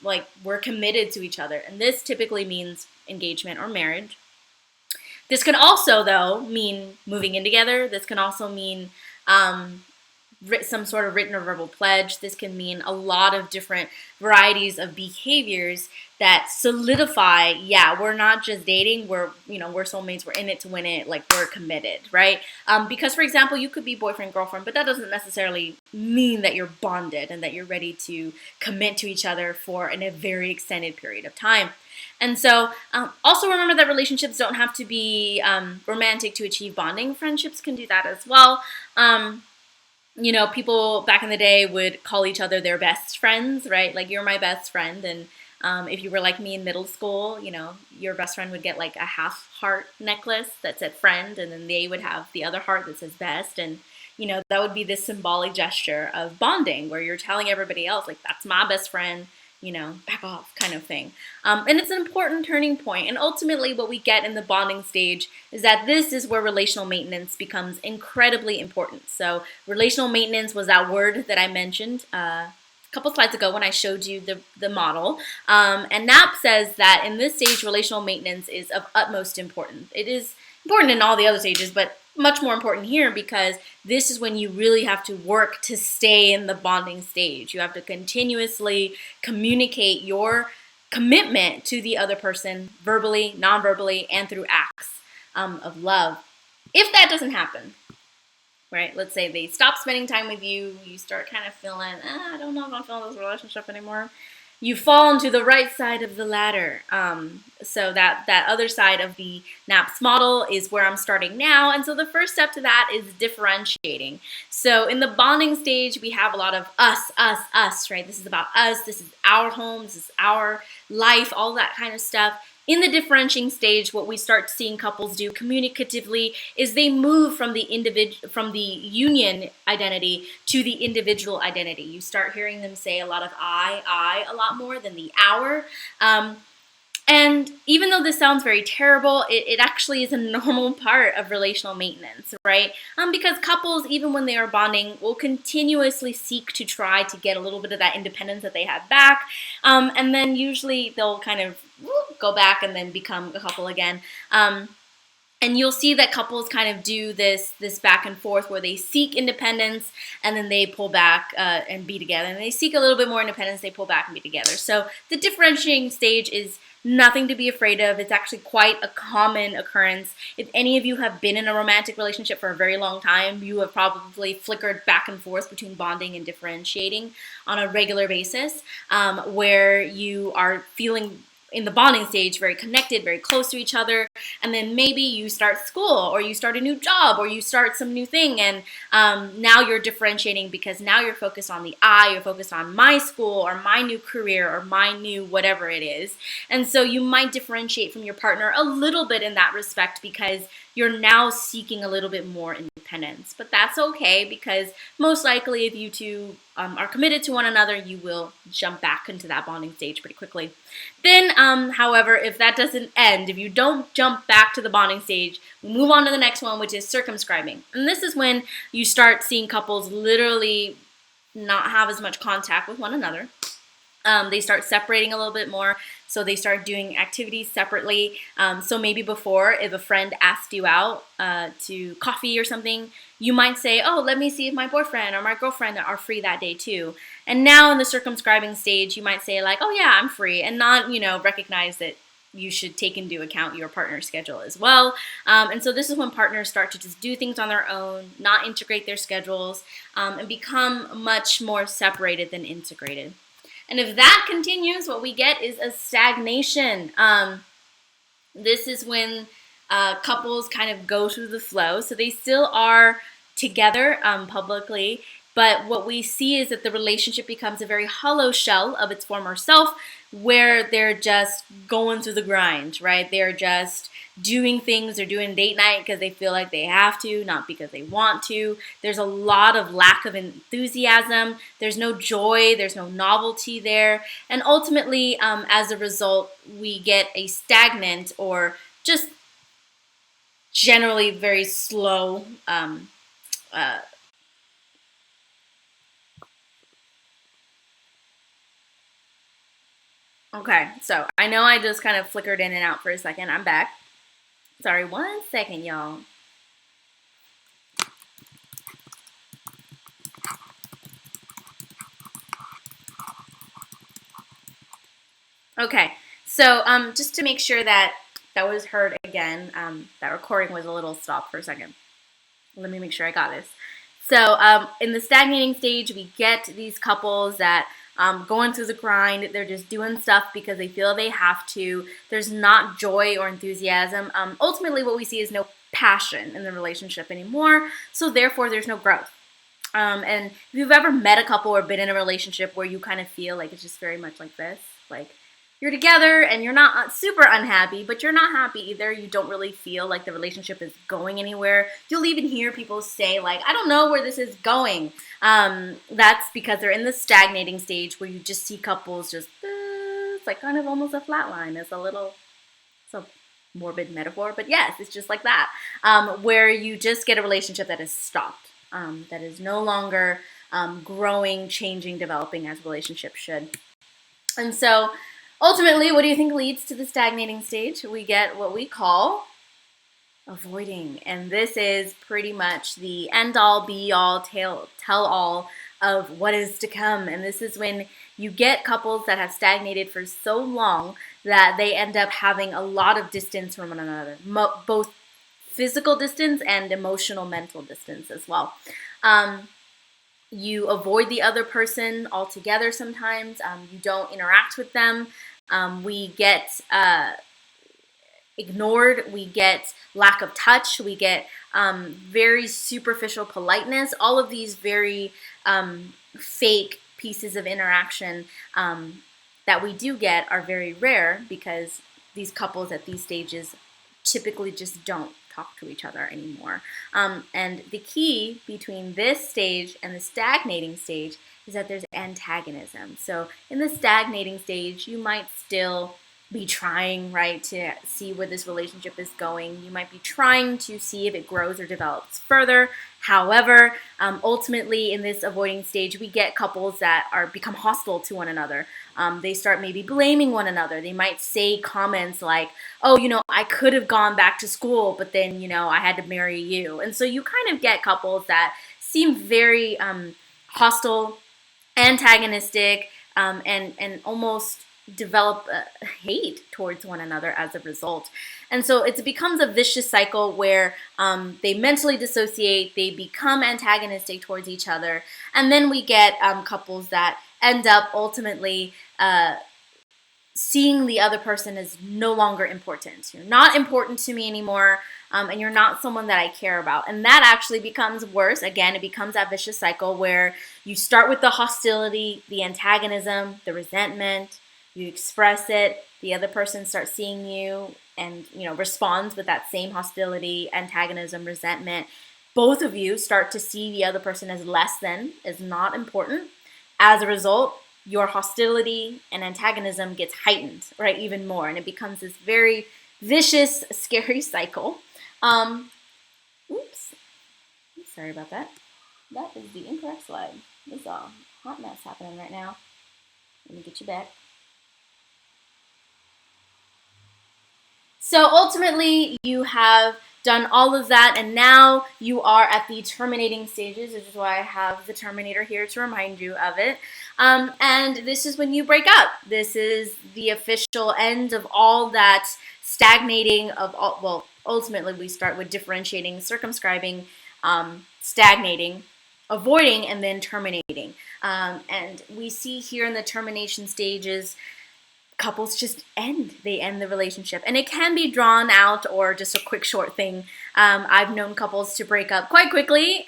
We're committed to each other. And this typically means engagement or marriage. This can also, though, mean moving in together. This can also mean some sort of written or verbal pledge. This can mean a lot of different varieties of behaviors that solidify, we're not just dating, we're soulmates, we're in it to win it, we're committed, right? Because, for example, you could be boyfriend, girlfriend, but that doesn't necessarily mean that you're bonded and that you're ready to commit to each other for a very extended period of time. And so also remember that relationships don't have to be romantic to achieve bonding. Friendships can do that as well. People back in the day would call each other their best friends, right? You're my best friend. And If you were like me in middle school, your best friend would get like a half heart necklace that said friend, and then they would have the other heart that says best. And that would be this symbolic gesture of bonding where you're telling everybody else, like, that's my best friend, back off kind of thing. And it's an important turning point. And ultimately what we get in the bonding stage is that this is where relational maintenance becomes incredibly important. So relational maintenance was that word that I mentioned a couple slides ago when I showed you the model. And Knapp says that in this stage, relational maintenance is of utmost importance. It is important in all the other stages, but much more important here because this is when you really have to work to stay in the bonding stage. You have to continuously communicate your commitment to the other person verbally, non-verbally, and through acts of love. If that doesn't happen, right? Let's say they stop spending time with you. You start kind of feeling, I don't know if I'm feeling this relationship anymore. You fall into the right side of the ladder. So that other side of the Knapp's model is where I'm starting now. And so the first step to that is differentiating. So in the bonding stage, we have a lot of us, right? This is about us. This is our home. This is our life, all that kind of stuff. In the differentiating stage, what we start seeing couples do communicatively is they move from the union identity to the individual identity. You start hearing them say a lot of I a lot more than the our. And even though this sounds very terrible, it actually is a normal part of relational maintenance, right? Because couples, even when they are bonding, will continuously seek to try to get a little bit of that independence that they had back. And then usually they'll kind of go back and then become a couple again. And you'll see that couples kind of do this back and forth where they seek independence and then they pull back and be together. And they seek a little bit more independence, they pull back and be together. So the differentiating stage is nothing to be afraid of. It's actually quite a common occurrence. If any of you have been in a romantic relationship for a very long time, you have probably flickered back and forth between bonding and differentiating on a regular basis, where you are feeling in the bonding stage very connected, very close to each other, and then maybe you start school or you start a new job or you start some new thing, and now you're differentiating because now you're focused on the I, you're focused on my school or my new career or my new whatever it is. And so you might differentiate from your partner a little bit in that respect because you're now seeking a little bit more independence. But that's okay because most likely if you two are committed to one another, you will jump back into that bonding stage pretty quickly. Then, however, if that doesn't end, if you don't jump back to the bonding stage, we move on to the next one, which is circumscribing. And this is when you start seeing couples literally not have as much contact with one another. They start separating a little bit more. So they start doing activities separately. So maybe before, if a friend asked you out to coffee or something, you might say, oh, let me see if my boyfriend or my girlfriend are free that day too. And now in the circumscribing stage, you might say like, oh yeah, I'm free, and not, recognize that you should take into account your partner's schedule as well. And so this is when partners start to just do things on their own, not integrate their schedules, and become much more separated than integrated. And if that continues, what we get is a stagnation. This is when couples kind of go through the flow. So they still are together publicly, but what we see is that the relationship becomes a very hollow shell of its former self, where they're just going through the grind, right? They're just doing things. They're doing date night because they feel like they have to, not because they want to. There's a lot of lack of enthusiasm. There's no joy. There's no novelty there. And ultimately, as a result, we get a stagnant or just generally very slow Okay, so I know I just kind of flickered in and out for a second. I'm back. Sorry, 1 second, y'all. Okay, so just to make sure that was heard again, that recording was a little stopped for a second. Let me make sure I got this. So in the stagnating stage, we get these couples that going through the grind. They're just doing stuff because they feel they have to. There's not joy or enthusiasm. Ultimately, what we see is no passion in the relationship anymore. So therefore, there's no growth. And if you've ever met a couple or been in a relationship where you kind of feel like it's just very much like this, like you're together and you're not super unhappy, but you're not happy either. You don't really feel like the relationship is going anywhere. You'll even hear people say, like, I don't know where this is going. That's because they're in the stagnating stage where you just see couples just, it's like kind of almost a flat line. It's a morbid metaphor, but yes, it's just like that, where you just get a relationship that is stopped, that is no longer growing, changing, developing as relationships should. And so ultimately, what do you think leads to the stagnating stage? We get what we call avoiding. And this is pretty much the end-all, be-all, tell-all of what is to come. And this is when you get couples that have stagnated for so long that they end up having a lot of distance from one another, both physical distance and emotional, mental distance as well. You avoid the other person altogether sometimes. You don't interact with them. We get ignored. We get lack of touch. We get very superficial politeness. All of these very fake pieces of interaction that we do get are very rare because these couples at these stages typically just don't talk to each other anymore. And the key between this stage and the stagnating stage is that there's antagonism. So in the stagnating stage, you might still be trying, right, to see where this relationship is going. You might be trying to see if it grows or develops further. However, ultimately in this avoiding stage, we get couples that become hostile to one another. They start maybe blaming one another. They might say comments like, oh, I could have gone back to school, but then, I had to marry you. And so you kind of get couples that seem very hostile, antagonistic, and almost develop hate towards one another as a result. And so it becomes a vicious cycle where they mentally dissociate, they become antagonistic towards each other, and then we get couples that end up ultimately seeing the other person as no longer important. You're not important to me anymore, and you're not someone that I care about. And that actually becomes worse. Again, it becomes that vicious cycle where you start with the hostility, the antagonism, the resentment. You express it, the other person starts seeing you and responds with that same hostility, antagonism, resentment. Both of you start to see the other person as less than, as not important. As a result, your hostility and antagonism gets heightened, right, even more, and it becomes this very vicious, scary cycle. Oops, sorry about that. That is the incorrect slide. There's a hot mess happening right now. Let me get you back. So ultimately, you have done all of that, and now you are at the terminating stages, which is why I have the Terminator here to remind you of it. And this is when you break up. This is the official end of all that stagnating of all. Well, ultimately, we start with differentiating, circumscribing, stagnating, avoiding, and then terminating. And we see here in the termination stages, couples just end the relationship, and it can be drawn out or just a quick short thing. I've known couples to break up quite quickly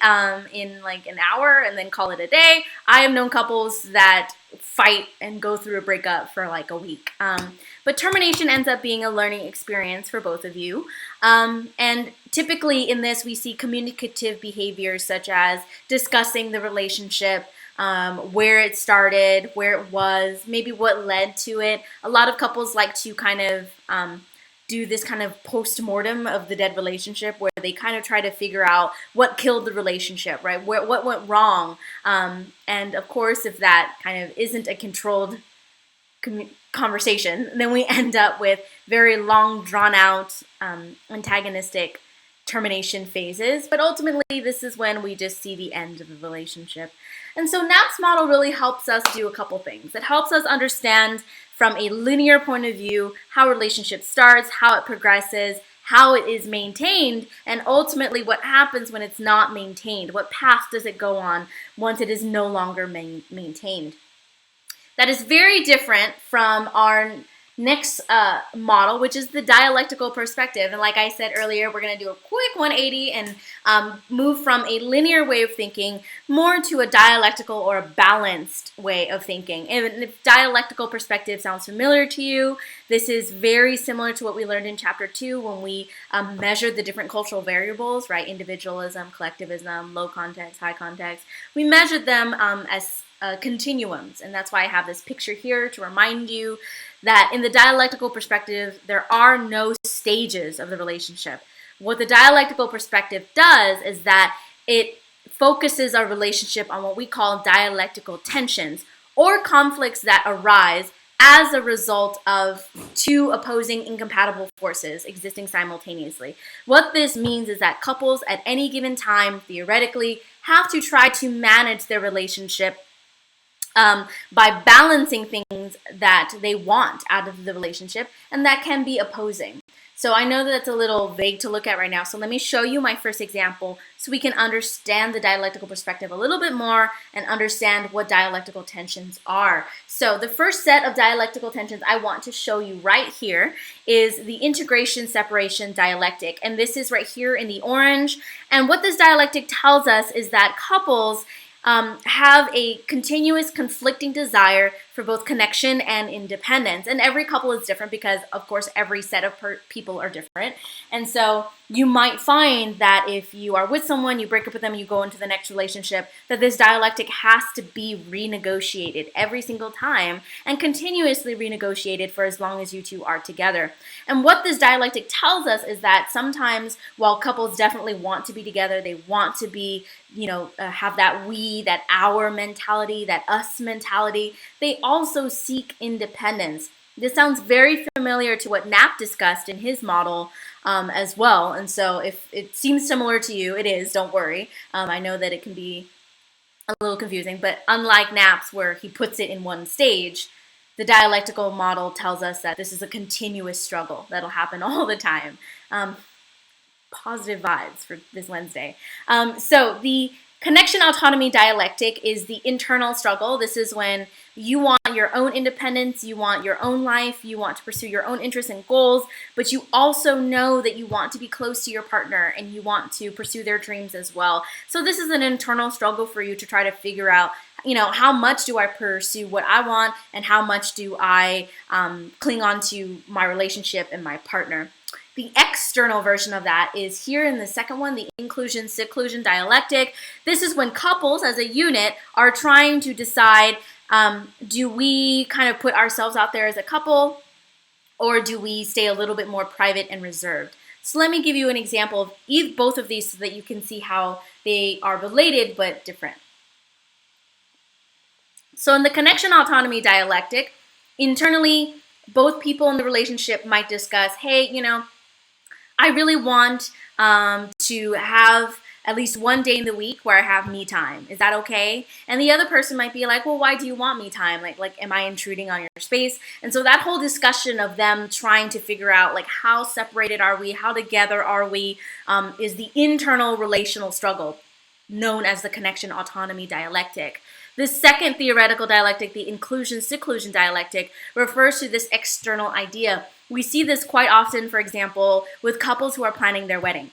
in like an hour and then call it a day. I have known couples that fight and go through a breakup for like a week. But termination ends up being a learning experience for both of you. And typically in this, we see communicative behaviors such as discussing the relationship, where it started, where it was, maybe what led to it. A lot of couples like to kind of do this kind of post-mortem of the dead relationship where they kind of try to figure out what killed the relationship, right? What went wrong? And of course, if that kind of isn't a controlled conversation, then we end up with very long, drawn-out, antagonistic termination phases. But ultimately, this is when we just see the end of the relationship. And so Knapp's model really helps us do a couple things. It helps us understand from a linear point of view how a relationship starts, how it progresses, how it is maintained, and ultimately what happens when it's not maintained. What path does it go on once it is no longer maintained? That is very different from our next model, which is the dialectical perspective. And like I said earlier, we're going to do a quick 180 and move from a linear way of thinking more to a dialectical or a balanced way of thinking. And if dialectical perspective sounds familiar to you, this is very similar to what we learned in chapter 2 when we measured the different cultural variables, right? Individualism, collectivism, low context, high context. We measured them as continuums, and that's why I have this picture here to remind you that in the dialectical perspective, there are no stages of the relationship. What the dialectical perspective does is that it focuses our relationship on what we call dialectical tensions or conflicts that arise as a result of two opposing incompatible forces existing simultaneously. What this means is that couples at any given time, theoretically, have to try to manage their relationship by balancing things that they want out of the relationship and that can be opposing. So I know that it's a little vague to look at right now, so let me show you my first example so we can understand the dialectical perspective a little bit more and understand what dialectical tensions are. So the first set of dialectical tensions I want to show you right here is the integration-separation dialectic, and this is right here in the orange. And what this dialectic tells us is that couples have a continuous conflicting desire for both connection and independence. And every couple is different because, of course, every set of people are different. And so you might find that if you are with someone, you break up with them, you go into the next relationship, that this dialectic has to be renegotiated every single time and continuously renegotiated for as long as you two are together. And what this dialectic tells us is that sometimes while couples definitely want to be together, they want to be, have that we, that our mentality, that us mentality, they also seek independence. This sounds very familiar to what Knapp discussed in his model as well. And so if it seems similar to you, it is, don't worry. I know that it can be a little confusing, but unlike Knapp's where he puts it in one stage, the dialectical model tells us that this is a continuous struggle that'll happen all the time. Positive vibes for this Wednesday. So the connection autonomy dialectic is the internal struggle. This is when you want your own independence, you want your own life, you want to pursue your own interests and goals, but you also know that you want to be close to your partner and you want to pursue their dreams as well. So this is an internal struggle for you to try to figure out, how much do I pursue what I want and how much do I cling on to my relationship and my partner. The external version of that is here in the second one, the inclusion-seclusion dialectic. This is when couples as a unit are trying to decide, do we kind of put ourselves out there as a couple or do we stay a little bit more private and reserved? So let me give you an example of both of these so that you can see how they are related but different. So in the connection autonomy dialectic, internally, both people in the relationship might discuss, hey, I really want to have at least one day in the week where I have me time. Is that okay? And the other person might be like, well, why do you want me time? Like, am I intruding on your space? And so that whole discussion of them trying to figure out how separated are we, how together are we, is the internal relational struggle known as the connection autonomy dialectic. The second theoretical dialectic, the inclusion-seclusion dialectic, refers to this external idea. We see this quite often, for example, with couples who are planning their wedding.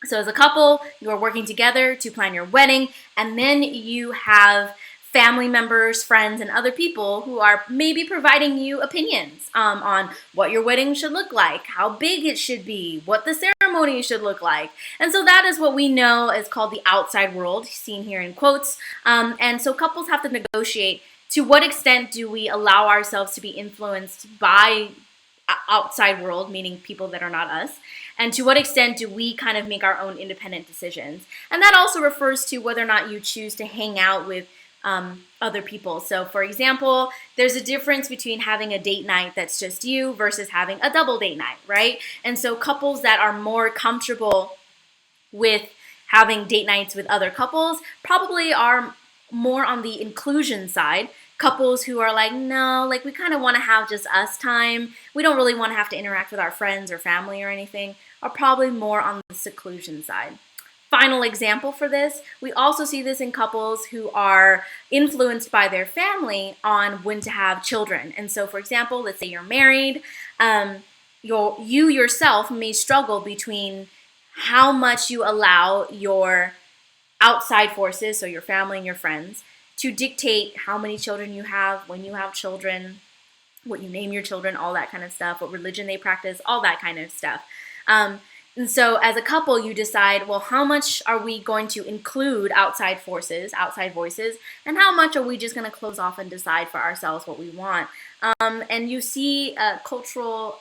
So as a couple, you are working together to plan your wedding, and then you have family members, friends, and other people who are maybe providing you opinions on what your wedding should look like, how big it should be, what the ceremony should look like. And so that is what we know is called the outside world, seen here in quotes. And so couples have to negotiate to what extent do we allow ourselves to be influenced by outside world, meaning people that are not us, and to what extent do we kind of make our own independent decisions. And that also refers to whether or not you choose to hang out with other people. So for example, there's a difference between having a date night that's just you versus having a double date night, right? And so couples that are more comfortable with having date nights with other couples probably are more on the inclusion side. Couples who are like, no, we kind of want to have just us time. We don't really want to have to interact with our friends or family or anything, are probably more on the seclusion side. final example for this, we also see this in couples who are influenced by their family on when to have children. And so, for example, let's say you're married, you yourself may struggle between how much you allow your outside forces, so your family and your friends, to dictate how many children you have, when you have children, what you name your children, all that kind of stuff, what religion they practice, all that kind of stuff. And so as a couple, you decide, well, how much are we going to include outside forces, outside voices, and how much are we just going to close off and decide for ourselves what we want? And you see cultural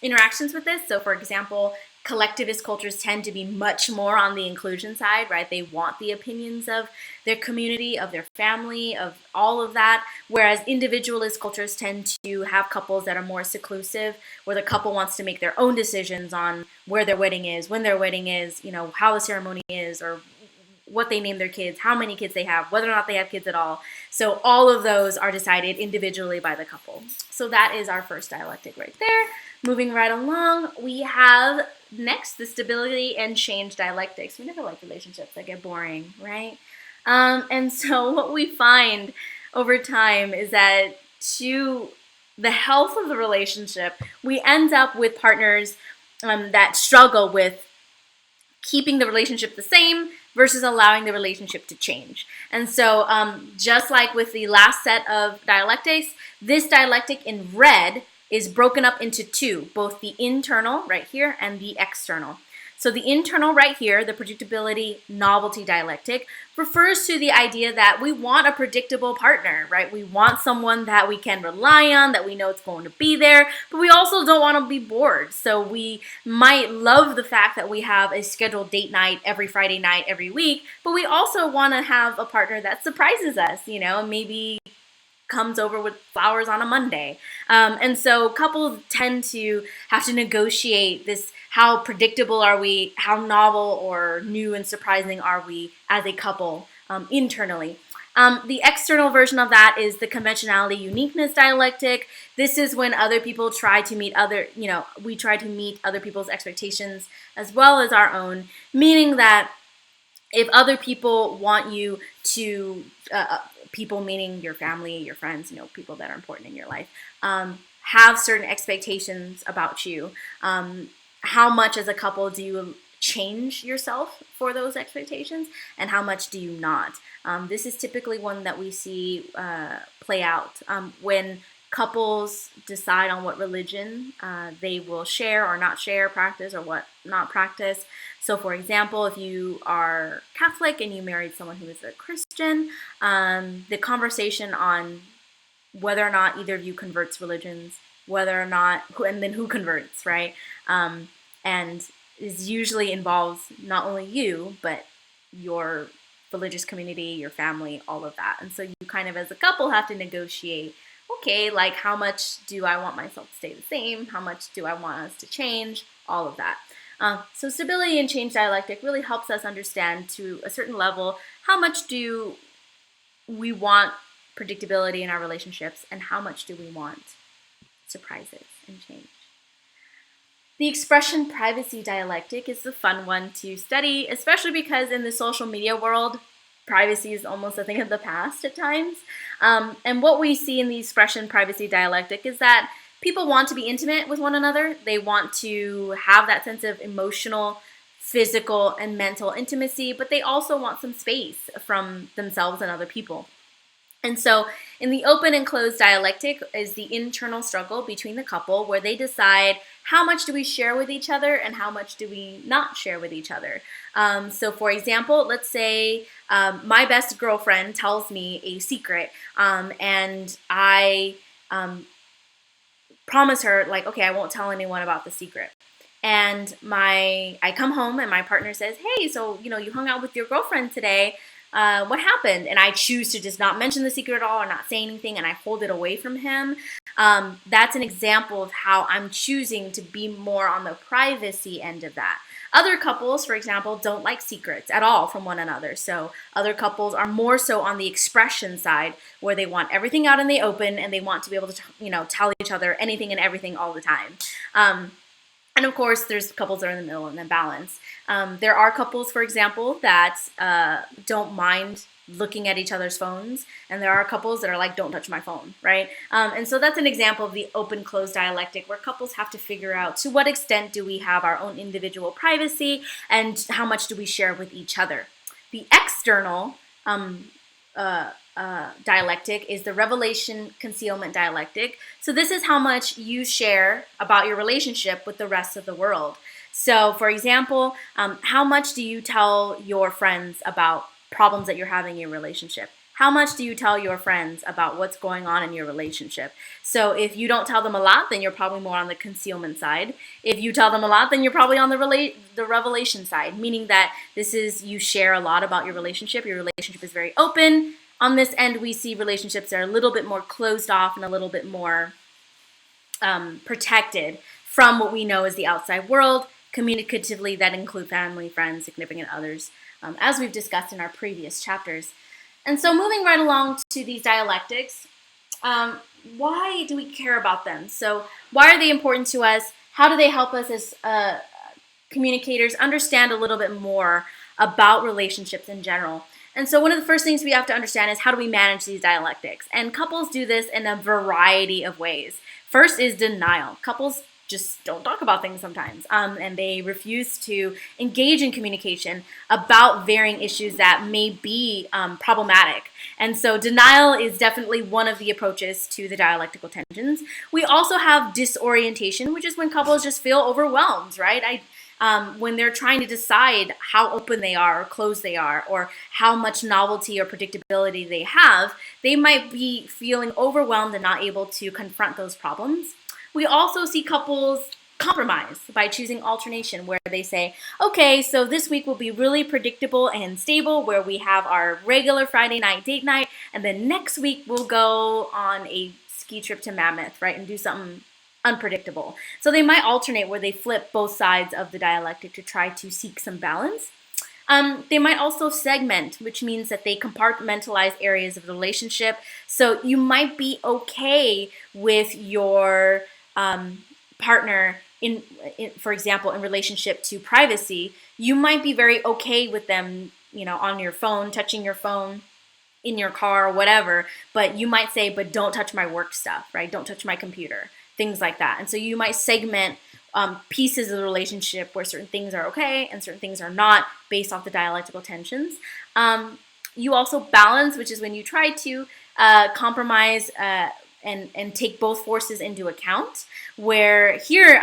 interactions with this. So for example, collectivist cultures tend to be much more on the inclusion side, right? They want the opinions of their community, of their family, of all of that. Whereas individualist cultures tend to have couples that are more seclusive, where the couple wants to make their own decisions on where their wedding is, when their wedding is, you know, how the ceremony is, or what they name their kids, how many kids they have, whether or not they have kids at all. So all of those are decided individually by the couple. So that is our first dialectic right there. Moving right along, we have next the stability and change dialectics. We never like relationships that get boring, right? And so what we find over time is that to the health of the relationship, we end up with partners that struggle with keeping the relationship the same versus allowing the relationship to change. And so just like with the last set of dialectics, this dialectic in red is broken up into two, both the internal right here and the external. So the internal right here, the predictability novelty dialectic, refers to the idea that we want a predictable partner, right? We want someone that we can rely on, that we know it's going to be there, but we also don't want to be bored. So we might love the fact that we have a scheduled date night every Friday night, every week, but we also want to have a partner that surprises us, you know, maybe comes over with flowers on a Monday. And so couples tend to have to negotiate this, how predictable are we, how novel or new and surprising are we as a couple internally. The external version of that is the conventionality uniqueness dialectic. This is when other people try to meet we try to meet other people's expectations as well as our own, meaning that if other people want you to, people meaning your family, your friends, you know, people that are important in your life, have certain expectations about you, how much as a couple do you change yourself for those expectations, and how much do you not? This is typically one that we see play out when couples decide on what religion they will share or not share, practice or what not practice. So for example, if you are Catholic and you married someone who is a Christian, the conversation on whether or not either of you converts religions, whether or not, and then who converts, right? And is usually involves not only you, but your religious community, your family, all of that. And so you kind of as a couple have to negotiate, okay, like how much do I want myself to stay the same? How much do I want us to change? All of that. So stability and change dialectic really helps us understand to a certain level how much do we want predictability in our relationships and how much do we want surprises and change. The expression privacy dialectic is the fun one to study, especially because in the social media world, privacy is almost a thing of the past at times. And what we see in the expression privacy dialectic is that people want to be intimate with one another. They want to have that sense of emotional, physical, and mental intimacy, but they also want some space from themselves and other people. And so in the open and closed dialectic is the internal struggle between the couple where they decide how much do we share with each other and how much do we not share with each other. So for example, let's say my best girlfriend tells me a secret and I promise her like, okay, I won't tell anyone about the secret. And I come home and my partner says, hey, so you hung out with your girlfriend today. What happened? And I choose to just not mention the secret at all or not say anything and I hold it away from him. That's an example of how I'm choosing to be more on the privacy end of that. Other couples, for example, don't like secrets at all from one another. So other couples are more so on the expression side where they want everything out in the open and they want to be able to, tell each other anything and everything all the time. And of course, there's couples that are in the middle and then balance. There are couples, for example, that don't mind looking at each other's phones, and there are couples that are like, don't touch my phone, right? And so that's an example of the open-closed dialectic, where couples have to figure out to what extent do we have our own individual privacy and how much do we share with each other. The external dialectic is the revelation concealment dialectic. So this is how much you share about your relationship with the rest of the world. So for example, how much do you tell your friends about problems that you're having in your relationship? How much do you tell your friends about what's going on in your relationship? So if you don't tell them a lot, then you're probably more on the concealment side. If you tell them a lot, then you're probably on the revelation side, meaning that this is you share a lot about your relationship. Your relationship is very open. On this end, we see relationships that are a little bit more closed off and a little bit more protected from what we know as the outside world. Communicatively, that include family, friends, significant others, as we've discussed in our previous chapters. And so moving right along to these dialectics, why do we care about them? So why are they important to us? How do they help us as communicators understand a little bit more about relationships in general? And so one of the first things we have to understand is how do we manage these dialectics? And couples do this in a variety of ways. First is denial. Couples just don't talk about things sometimes, and they refuse to engage in communication about varying issues that may be problematic. And so denial is definitely one of the approaches to the dialectical tensions. We also have disorientation, which is when couples just feel overwhelmed, right? When they're trying to decide how open they are or closed they are, or how much novelty or predictability they have, they might be feeling overwhelmed and not able to confront those problems. We also see couples compromise by choosing alternation, where they say, okay, so this week will be really predictable and stable, where we have our regular Friday night date night, and then next week we'll go on a ski trip to Mammoth, right, and do something unpredictable. So they might alternate where they flip both sides of the dialectic to try to seek some balance. They might also segment, which means that they compartmentalize areas of the relationship. So you might be okay with your partner in, for example, in relationship to privacy. You might be very okay with them, on your phone, touching your phone, in your car, whatever, but you might say, but don't touch my work stuff, right? Don't touch my computer, things like that. And so you might segment pieces of the relationship where certain things are okay and certain things are not, based off the dialectical tensions. You also balance, which is when you try to compromise and take both forces into account, where here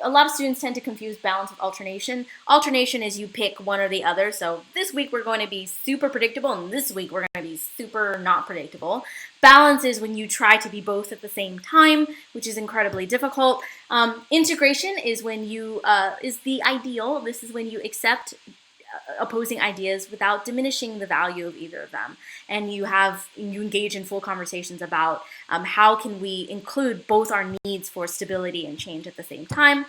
a lot of students tend to confuse balance with alternation. Alternation is you pick one or the other. So this week we're going to be super predictable, and this week we're going to be super not predictable. Balance is when you try to be both at the same time, which is incredibly difficult. Integration is when you is the ideal. This is when you accept opposing ideas without diminishing the value of either of them, and you engage in full conversations about how can we include both our needs for stability and change at the same time.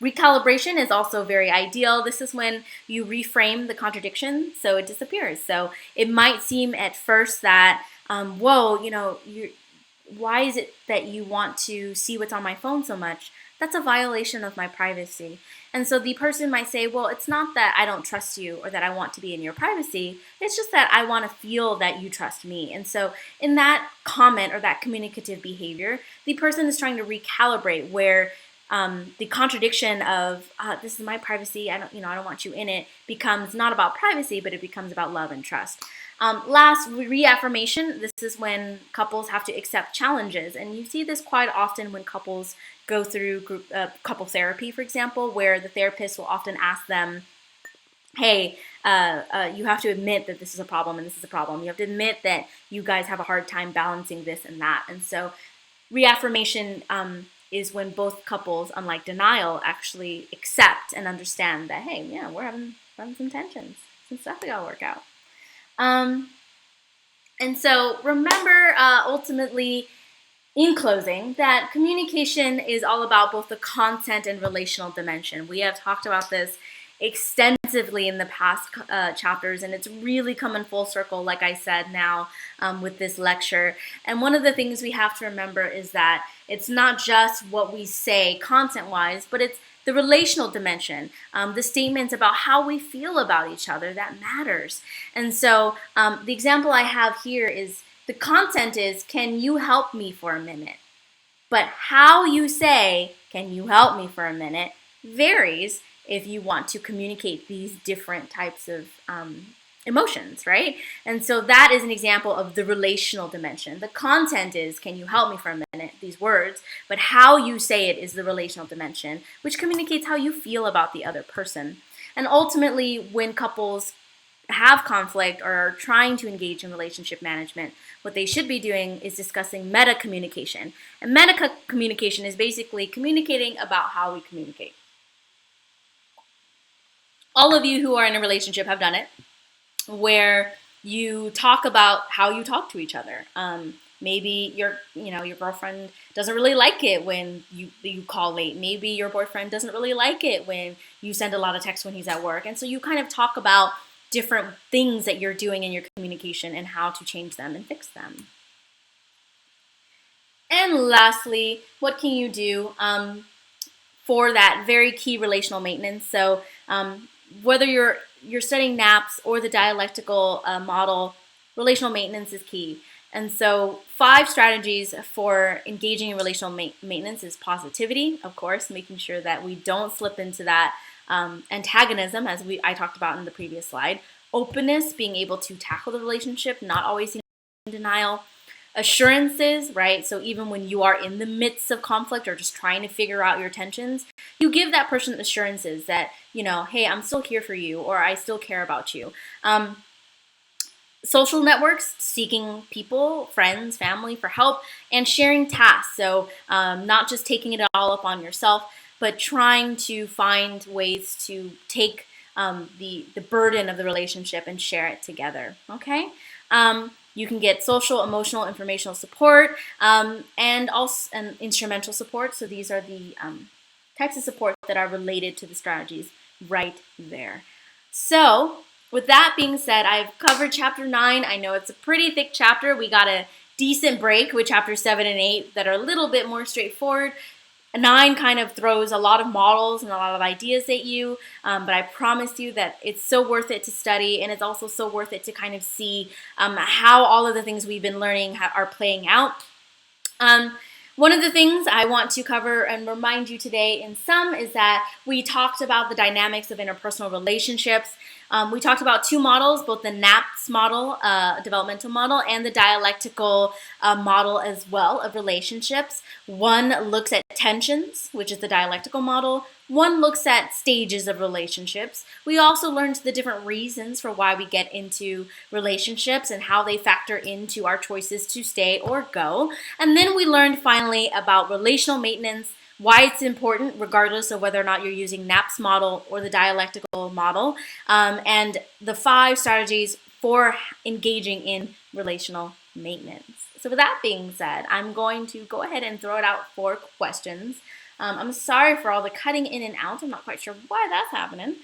Recalibration is also very ideal. This is when you reframe the contradiction so it disappears. So it might seem at first that whoa, why is it that you want to see what's on my phone so much? That's a violation of my privacy. And so the person might say, well, it's not that I don't trust you or that I want to be in your privacy. It's just that I want to feel that you trust me. And so in that comment or that communicative behavior, the person is trying to recalibrate where the contradiction of this is my privacy, I don't want you in it, becomes not about privacy, but it becomes about love and trust. Last, reaffirmation. This is when couples have to accept challenges, and you see this quite often when couples go through couple therapy, for example, where the therapist will often ask them, hey, you have to admit that this is a problem and this is a problem. You have to admit that you guys have a hard time balancing this and that. And so reaffirmation is when both couples, unlike denial, actually accept and understand that, hey, yeah, we're having some tensions, some stuff we gotta work out. And so remember, ultimately, in closing, that communication is all about both the content and relational dimension. We have talked about this extensively extensively in the past chapters, and it's really coming full circle, like I said now, with this lecture. And one of the things we have to remember is that it's not just what we say content-wise, but it's the relational dimension, the statements about how we feel about each other that matters. And so the example I have here is the content is, can you help me for a minute? But how you say, can you help me for a minute, varies if you want to communicate these different types of emotions, right? And so that is an example of the relational dimension. The content is, can you help me for a minute, these words, but how you say it is the relational dimension, which communicates how you feel about the other person. And ultimately, when couples have conflict or are trying to engage in relationship management, what they should be doing is discussing meta communication. And meta communication is basically communicating about how we communicate. All of you who are in a relationship have done it, where you talk about how you talk to each other. Maybe your girlfriend doesn't really like it when you call late. Maybe your boyfriend doesn't really like it when you send a lot of texts when he's at work. And so you kind of talk about different things that you're doing in your communication and how to change them and fix them. And lastly, what can you do for that very key relational maintenance? So whether you're studying NAPS or the dialectical model, relational maintenance is key. And so 5 strategies for engaging in relational maintenance is positivity, of course, making sure that we don't slip into that antagonism, as I talked about in the previous slide. Openness, being able to tackle the relationship, not always in denial. Assurances, right? So even when you are in the midst of conflict or just trying to figure out your tensions, you give that person assurances that, hey, I'm still here for you, or I still care about you. Social networks, seeking people, friends, family for help, and sharing tasks. So not just taking it all up on yourself, but trying to find ways to take the burden of the relationship and share it together, okay? You can get social, emotional, informational support, and also instrumental support. So these are the types of support that are related to the strategies right there. So with that being said, I've covered chapter 9. I know it's a pretty thick chapter. We got a decent break with chapter 7 and 8 that are a little bit more straightforward. 9 kind of throws a lot of models and a lot of ideas at you, but I promise you that it's so worth it to study, and it's also so worth it to kind of see how all of the things we've been learning are playing out. One of the things I want to cover and remind you today in sum is that we talked about the dynamics of interpersonal relationships. We talked about 2 models, both the NAPS model, developmental model, and the dialectical model as well of relationships. One looks at tensions, which is the dialectical model. One looks at stages of relationships. We also learned the different reasons for why we get into relationships and how they factor into our choices to stay or go. And then we learned finally about relational maintenance, why it's important regardless of whether or not you're using NAPS model or the dialectical model, and the 5 strategies for engaging in relational maintenance. So with that being said, I'm going to go ahead and throw it out for questions. I'm sorry for all the cutting in and out. I'm not quite sure why that's happening.